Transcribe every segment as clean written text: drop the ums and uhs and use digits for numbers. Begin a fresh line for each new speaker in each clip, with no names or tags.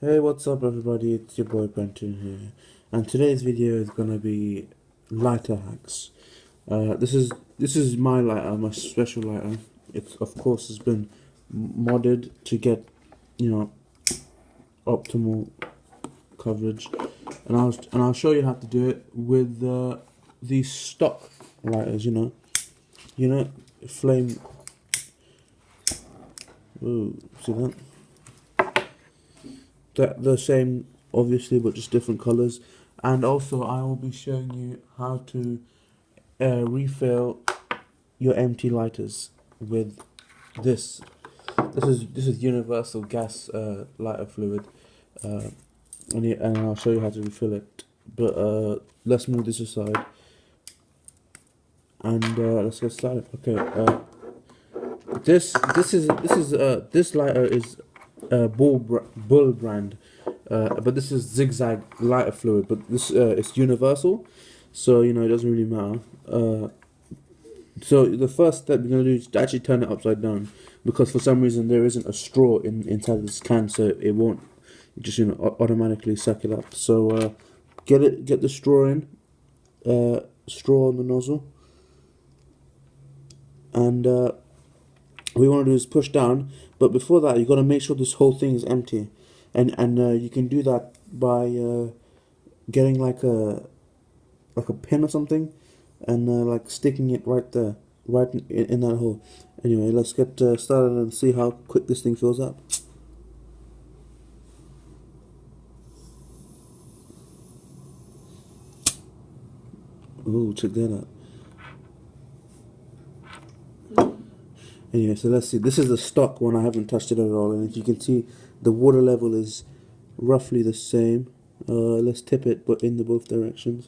Hey, what's up everybody, it's your boy Brenton here, and today's video is gonna be lighter hacks. This is my lighter, my special lighter. It's of course has been modded to get, you know, optimal coverage, and I'll show you how to do it with these stock lighters. Flame. Ooh, see that? The same obviously, but just different colors. And also I will be showing you how to refill your empty lighters with this. This is universal gas lighter fluid, and I'll show you how to refill it. But let's move this aside and let's get started. Okay. This lighter is Bull brand, but this is zigzag lighter fluid. But this it's universal, so it doesn't really matter. So the first step you're gonna do is to actually turn it upside down, because for some reason there isn't a straw inside this can, so it won't just automatically suck it up. So get the straw in, straw on the nozzle, and what you want to do is push down. But before that, you got to make sure this whole thing is empty, and you can do that by getting like a pin or something, and like sticking it right there, right in that hole. Anyway, let's get started and see how quick this thing fills up. Ooh, check that out. Anyway, so let's see. This is the stock one. I haven't touched it at all, and if you can see, the water level is roughly the same. Let's tip it, but in the both directions.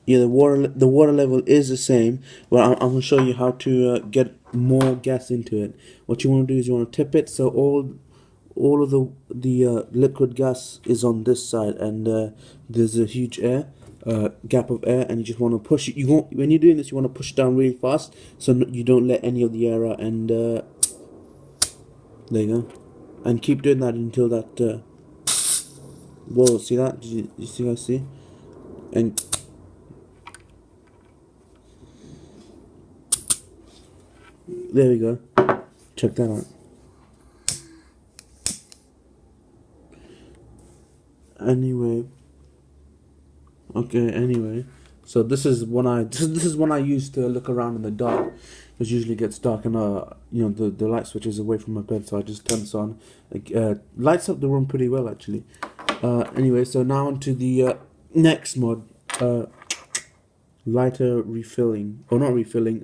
Yeah, the water level is the same, but I'm gonna show you how to get more gas into it. What you want to do is you want to tip it so all of the liquid gas is on this side, and there's a huge gap of air, and you just want to push it. When you're doing this, you want to push it down really fast, so you don't let any of the air out. And there you go, and keep doing that until that. Whoa! See that? Did you see? Guys see? And there we go. Check that out. Anyway, so this is one I use to look around in the dark. It usually gets dark, and the light switch is away from my bed, so I just turn this on. Lights up the room pretty well actually. Anyway, so now onto the next mod, lighter refilling, or not refilling,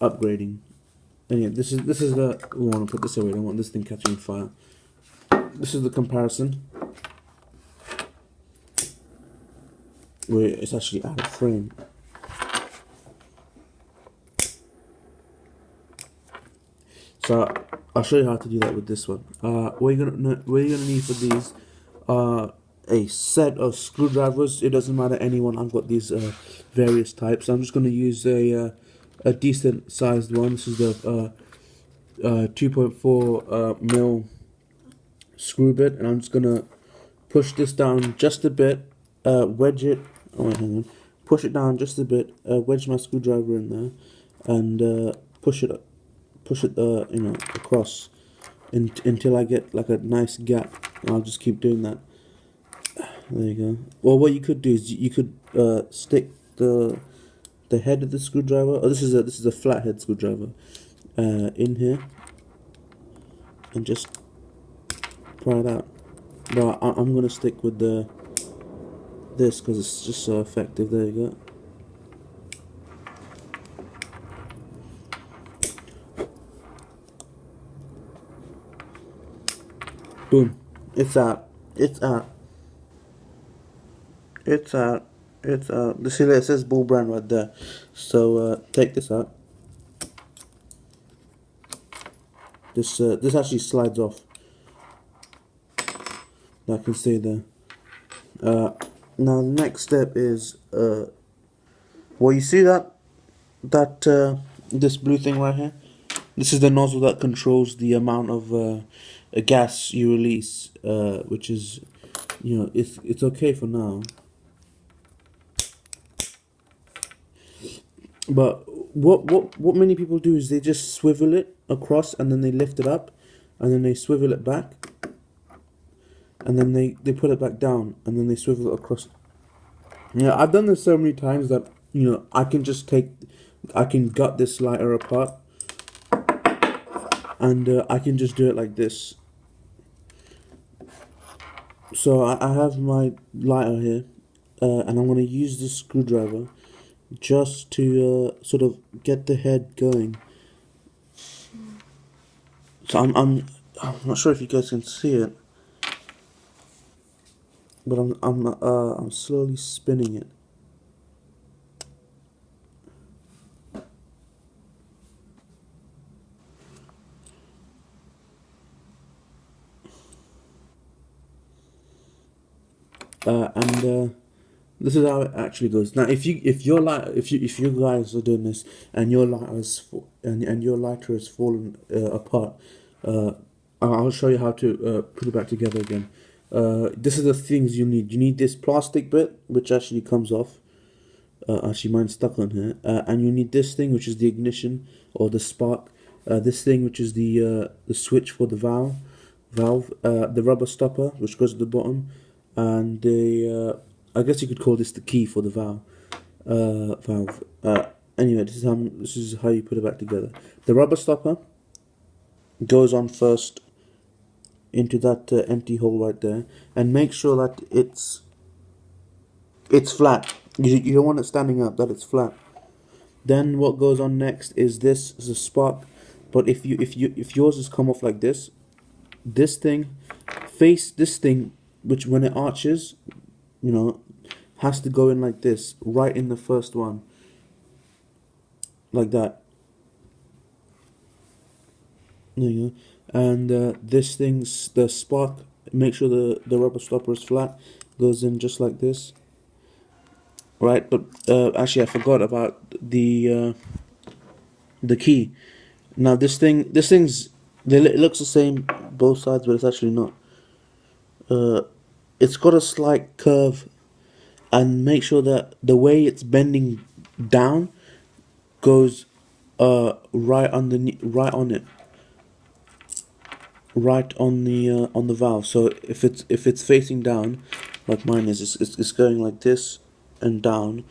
upgrading. Anyway, this is the. I want to put this away. I don't want this thing catching fire. This is the comparison. Where it's actually out of frame. So I'll show you how to do that with this one. What you're gonna need for these are a set of screwdrivers. It doesn't matter anyone. I've got these various types. I'm just gonna use a decent sized one. This is the 2.4 mil screw bit, and I'm just gonna push this down just a bit. Wedge it. Oh wait, hang on. Push it down just a bit. Wedge my screwdriver in there, and push it across until I get like a nice gap. And I'll just keep doing that. There you go. Well, what you could do is you could stick the head of the screwdriver. Oh, this is a flathead screwdriver. In here, and just pry it out. But I'm gonna stick with this because it's just so effective. There you go. Boom. It's out. It's out. It's out. It's out. See that it says Bull brand right there. So take this out. This actually slides off. I can see there. Now the next step is well, you see that this blue thing right here. This is the nozzle that controls the amount of gas you release, which is, you know, it's okay for now. But what many people do is they just swivel it across and then they lift it up, and then they swivel it back, and then they put it back down, and then they swivel it across. Yeah, I've done this so many times that, you know, I can gut this lighter apart, and I can just do it like this. So I have my lighter here, and I'm going to use this screwdriver just to sort of get the head going. So I'm not sure if you guys can see it, but I'm slowly spinning it. And this is how it actually goes. Now, if you guys are doing this and your lighter has fallen apart, I'll show you how to put it back together again. This is the things you need. You need this plastic bit, which actually comes off. Actually, mine's stuck on here. And you need this thing, which is the ignition or the spark. This thing, which is the switch for the valve. The rubber stopper, which goes at the bottom, and the I guess you could call this the key for the valve. Anyway, this is how you put it back together. The rubber stopper goes on first into that empty hole right there, and make sure that it's flat. You don't want it standing up, that it's flat. Then what goes on next is this is a spark, but if yours has come off like this thing, which when it arches, you know, has to go in like this, right in the first one, like that. There you go. And this thing's the spark. Make sure the rubber stopper is flat. Goes in just like this. Right, but actually I forgot about the key. Now it looks the same both sides, but it's actually not. It's got a slight curve, and make sure that the way it's bending down goes right on it, right on the valve. So if it's facing down, like mine is, it's going like this and down.